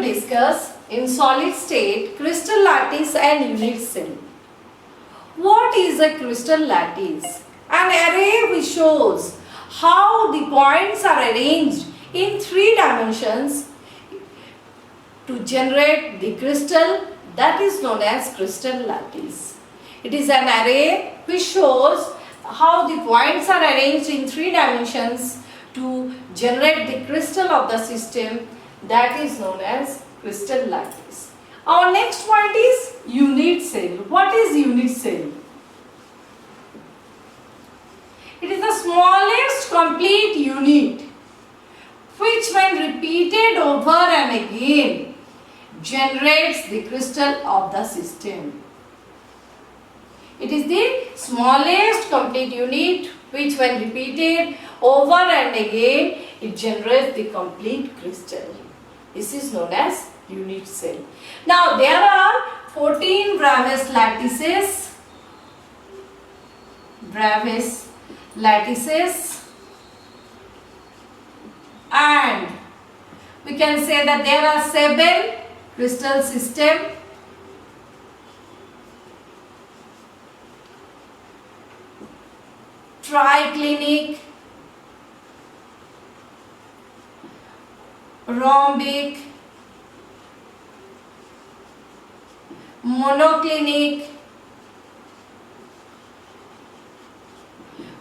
discuss in solid state crystal lattice and unit cell. What is a crystal lattice? An array which shows how the points are arranged in 3 dimensions to generate the crystal that is known as crystal lattice. It is an array which shows how the points are arranged in 3 dimensions to generate the crystal of the system that is known as crystal lattice. Our next point is unit cell. What is unit cell? It is the smallest complete unit which when repeated over and again generates the crystal of the system. It is the smallest complete unit which when repeated over and again it generates the complete crystal. This is known as unit cell. Now there are 14 Bravais lattices, and we can say that there are 7 crystal systems. Triclinic, rhombic, monoclinic,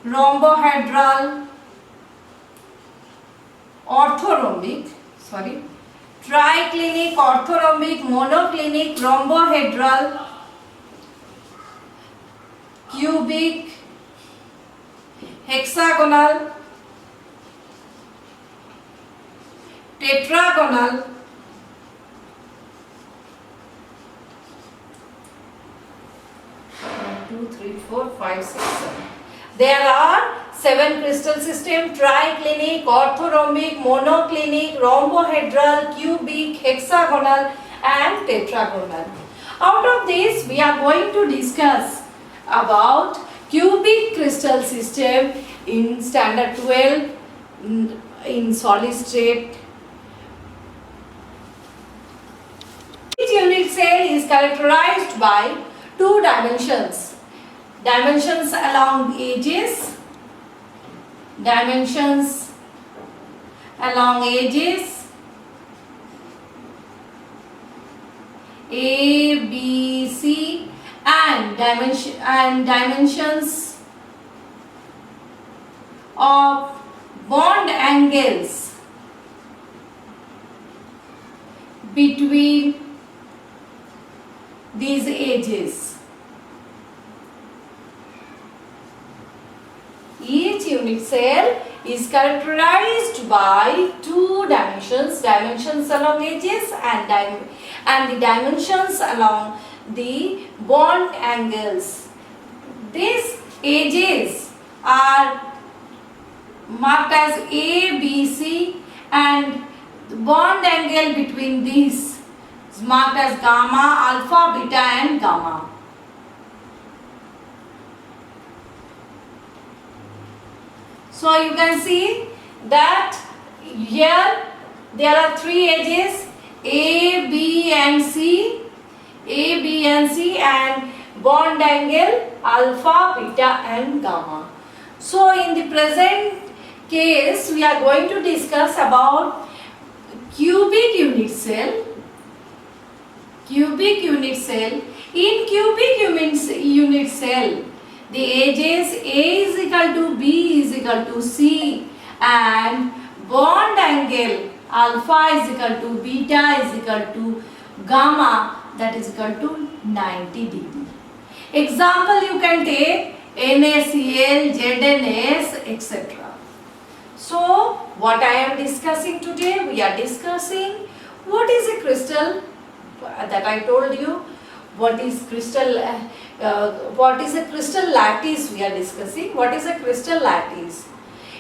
rhombohedral, triclinic, orthorhombic, monoclinic, rhombohedral, cubic, hexagonal, tetragonal, There are 7 crystal systems: triclinic, orthorhombic, monoclinic, rhombohedral, cubic, hexagonal and tetragonal. Out of this we are going to discuss about cubic crystal system in standard 12 in solid state. Each unit cell is characterized by 2 dimensions. Dimensions along edges, A, B, C, and dimensions of bond angles between these edges. Each unit cell is characterized by 2 dimensions, dimensions along edges and the dimensions along the bond angles. These edges are marked as A, B, C, and the bond angle between these is marked as gamma, alpha, beta and gamma. So you can see that here there are 3 edges A, B and C, and bond angle alpha, beta and gamma. So in the present case we are going to discuss about cubic unit cell. In cubic unit cell, the edges A is equal to B is equal to C and bond angle alpha is equal to beta is equal to gamma, that is equal to 90 degree. Example you can take NaCl, ZnS, etc. So what I am discussing today, we are discussing what is a crystal that I told you. What is a crystal lattice we are discussing. What is a crystal lattice?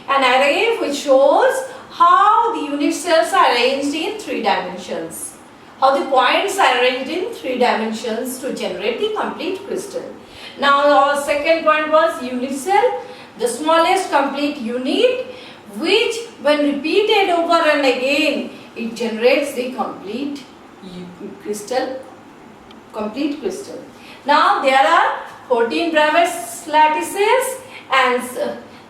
An array which shows how the unit cells are arranged in 3 dimensions. How the points are arranged in 3 dimensions to generate the complete crystal. Now our second point was unit cell, the smallest complete unit which when repeated over and again it generates the complete crystal, complete crystal. Now there are 14 Bravais lattices and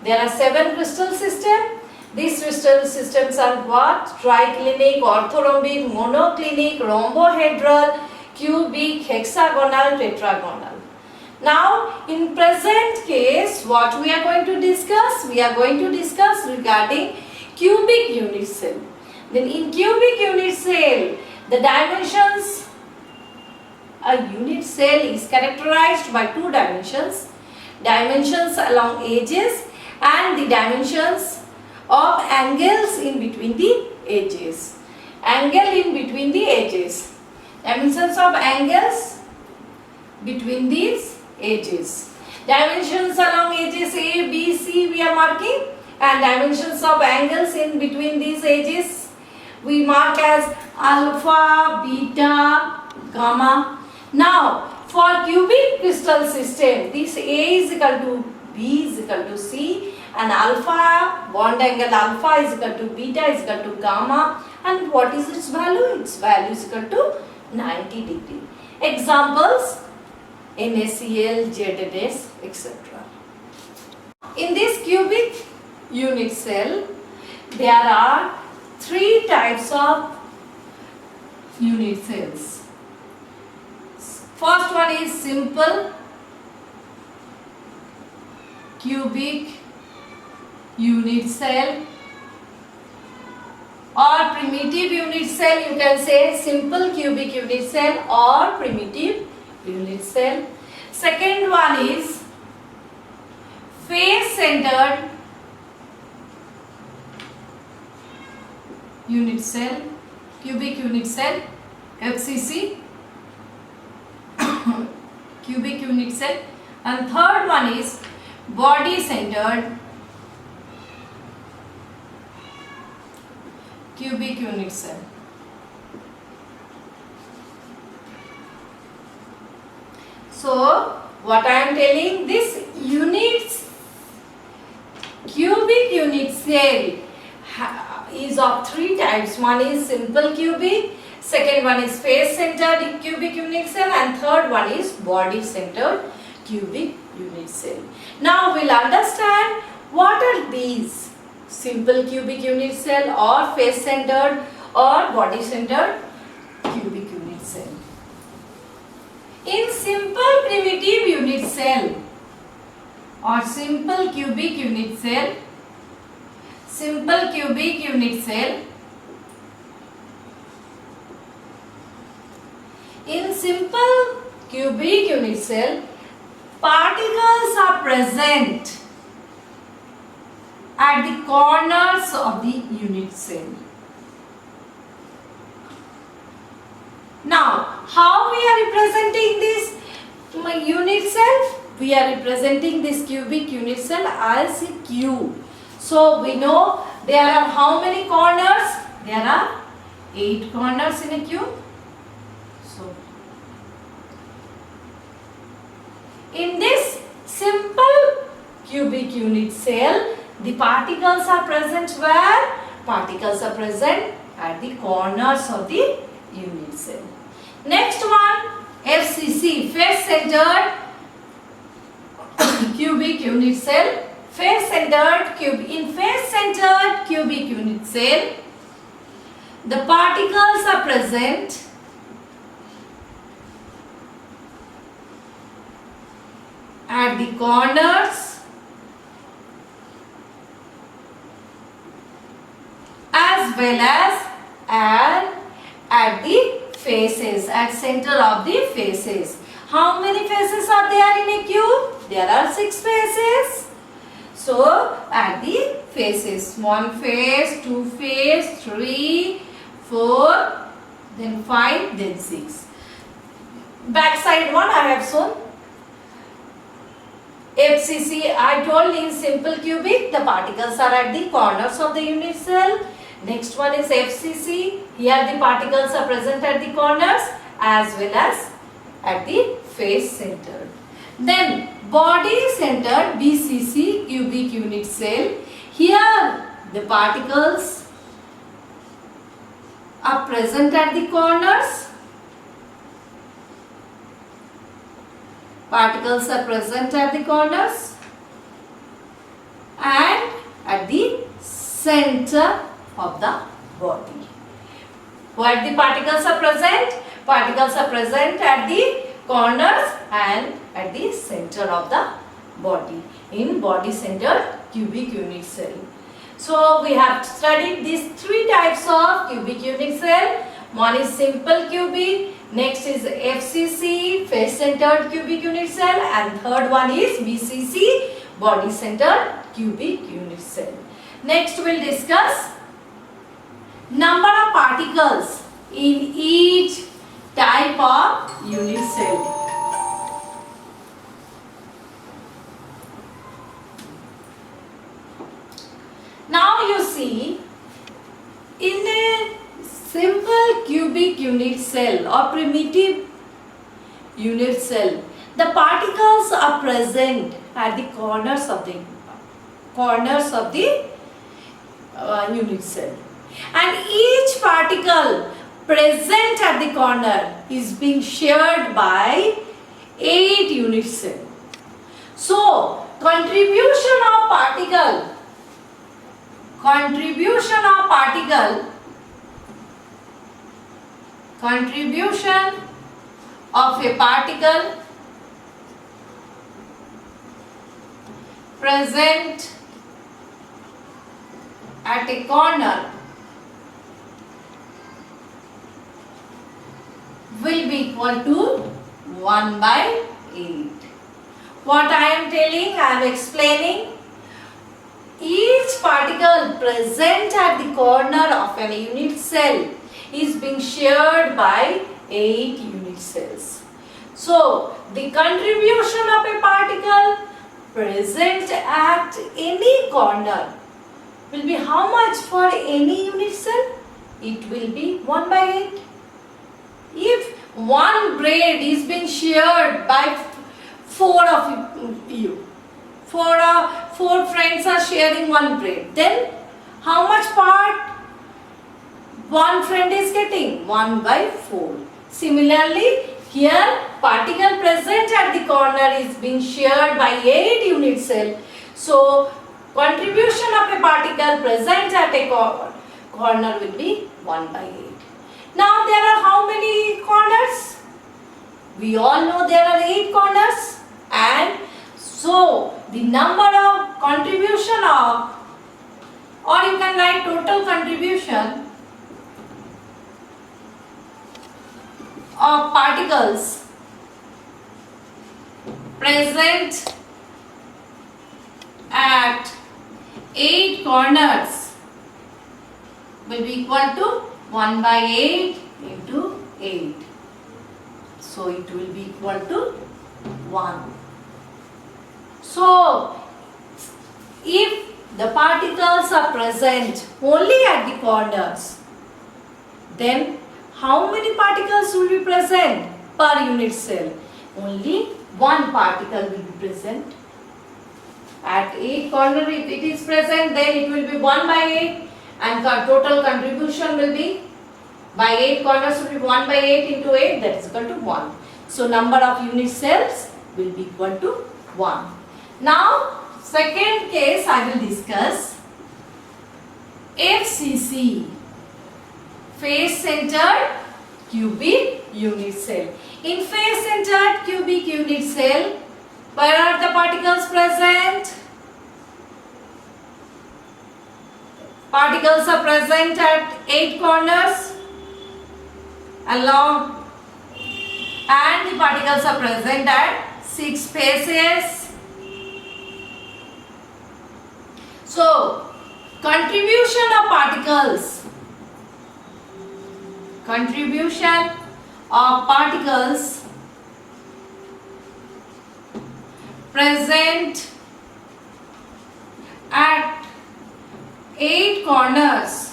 there are 7 crystal systems. These crystal systems are what? Triclinic, orthorhombic, monoclinic, rhombohedral, cubic, hexagonal, tetragonal. Now in present case, what we are going to discuss? We are going to discuss regarding cubic unit cell. Then in cubic unit cell, the dimensions, a unit cell is characterized by 2 dimensions. Dimensions along edges and the dimensions of angles in between the edges. Angle in between the edges. Dimensions of angles between these edges. Dimensions along edges A, B, C we are marking, and dimensions of angles in between these edges we mark as alpha, beta, gamma. Now for cubic crystal system, this A is equal to B is equal to C, and alpha, bond angle alpha is equal to beta is equal to gamma, and what is its value? Its value is equal to 90 degree. Examples: NaCl, ZNS, etc. In this cubic unit cell, there are 3 types of unit cells. First one is simple cubic unit cell or primitive unit cell. You can say simple cubic unit cell or primitive unit cell. Second one is face centered unit cell, cubic unit cell, FCC, cubic unit cell, and third one is body centered cubic unit cell. So what I am telling, this units cubic unit cell is of 3 types. One is simple cubic, second one is face centered cubic unit cell, and third one is body centered cubic unit cell. Now we'll understand what are these simple cubic unit cell or face centered or body centered cubic unit cell. In simple primitive unit cell or simple cubic unit cell, simple cubic unit cell, in simple cubic unit cell, particles are present at the corners of the unit cell. Now, how we are representing this unit cell? We are representing this cubic unit cell as a cube. So, we know there are how many corners? There are 8 corners in a cube. So, in this simple cubic unit cell, the particles are present where? Particles are present at the corners of the unit cell. Next one, FCC, face centered cubic unit cell. Face centered cubic. In face centered cubic unit cell, the particles are present at the corners as well as at the faces, at center of the faces. How many faces are there in a cube? There are 6 faces. So, at the faces, 1 face, 2 face, 3, 4, then 5, then 6. Back side one I have shown. FCC, I told in simple cubic, the particles are at the corners of the unit cell. Next one is FCC. Here the particles are present at the corners as well as at the face center. Then body centered BCC, cubic unit cell. Here the particles are present at the corners particles are present at the corners and at the center of the body. Where the particles are present? Particles are present at the corners and at the center of the body in body centered cubic unit cell. So we have studied these three types of cubic unit cell. One is simple cubic, next is FCC, face centered cubic unit cell, and third one is BCC, body centered cubic unit cell. Next we will discuss number of particles in each type of unit cell. Now you see, in a simple cubic unit cell or primitive unit cell, the particles are present at the corners of the unit cell, and each particle present at the corner is being shared by 8 unit cells. So contribution of a particle present at a corner will be equal to 1 by 8. What I am telling, I am explaining. Each particle present at the corner of an unit cell is being shared by 8 unit cells. So, the contribution of a particle present at any corner will be how much for any unit cell? It will be 1 by 8. If one braid is being shared by 4 of you, 4 friends are sharing one braid, then how much part one friend is getting? 1 by 4. Similarly, here particle present at the corner is being shared by 8 unit cell. So, contribution of a particle present at a corner will be 1 by 8. Now there are how many corners? We all know there are 8 corners, and so the number of contribution of, or you can write total contribution of particles present at 8 corners will be equal to 1 by 8 into 8. So it will be equal to 1. So if the particles are present only at the corners, then how many particles will be present per unit cell? Only one particle will be present. At 8 corners if it is present, then it will be 1 by 8, and total contribution will be by 8 corners will be 1 by 8 into 8, that is equal to 1. So number of unit cells will be equal to 1. Now second case I will discuss FCC, face centered cubic unit cell. In face centered cubic unit cell, where are the particles present? Particles are present at 8 corners along, and the particles are present at 6 faces. So, contribution of particles present at 8 corners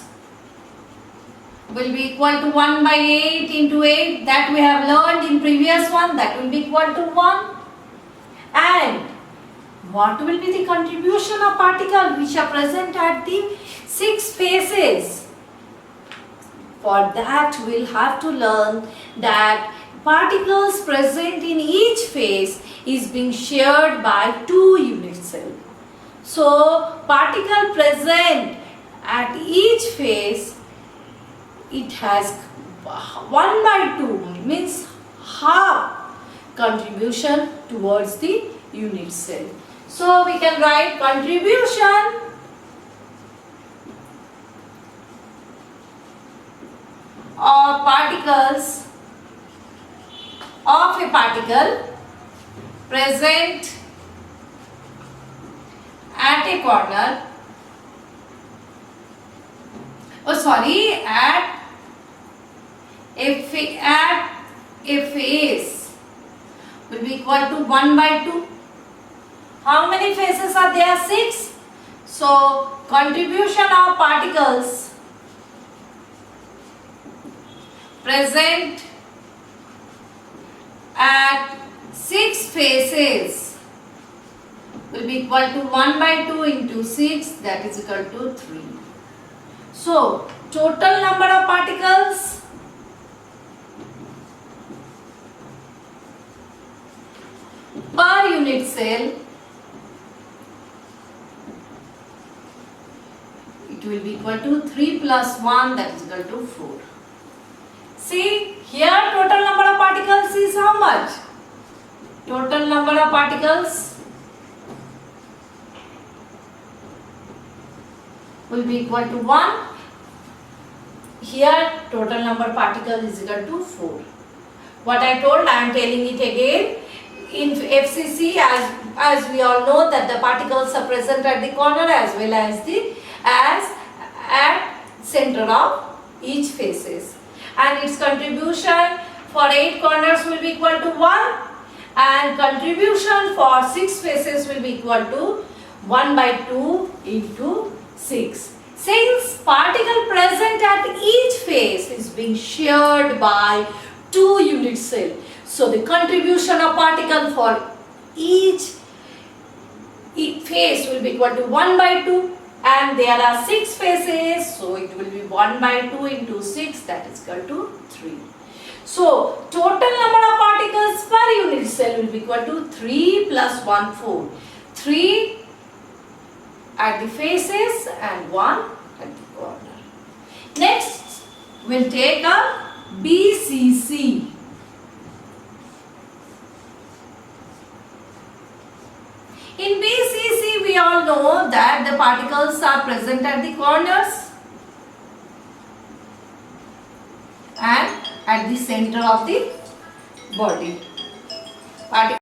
will be equal to 1 by 8 into 8, that we have learned in previous one, that will be equal to 1. And what will be the contribution of particles which are present at the 6 faces? For that we will have to learn that particles present in each phase is being shared by two unit cells. So particle present at each phase, it has 1/2 means half contribution towards the unit cell. So we can write contribution of particles of a particle present at a corner, at a phase will be equal to 1/2. How many phases are there? 6. So contribution of particles present at 6 phases will be equal to 1/2 into 6, that is equal to 3. So total number of particles per unit cell, it will be equal to 3 plus 1, that is equal to 4. See, here total number of particles is how much? Total number of particles will be equal to 1. Here total number of particles is equal to 4. What I told, I am telling it again. In FCC, as we all know that the particles are present at the corner as well as at center of each faces, and its contribution for 8 corners will be equal to 1, and contribution for 6 faces will be equal to 1/2 into 6. Since particle present at each face is being shared by 2 unit cells, so the contribution of particle for each face will be equal to 1/2, and there are 6 faces, so it will be 1/2 into 6, that is equal to 3. So total number of particles per unit cell will be equal to 3 plus 1, 4. 3 at the faces and 1 at the corner. Next we'll take a BCC. In BCC, we all know that the particles are present at the corners and at the center of the body.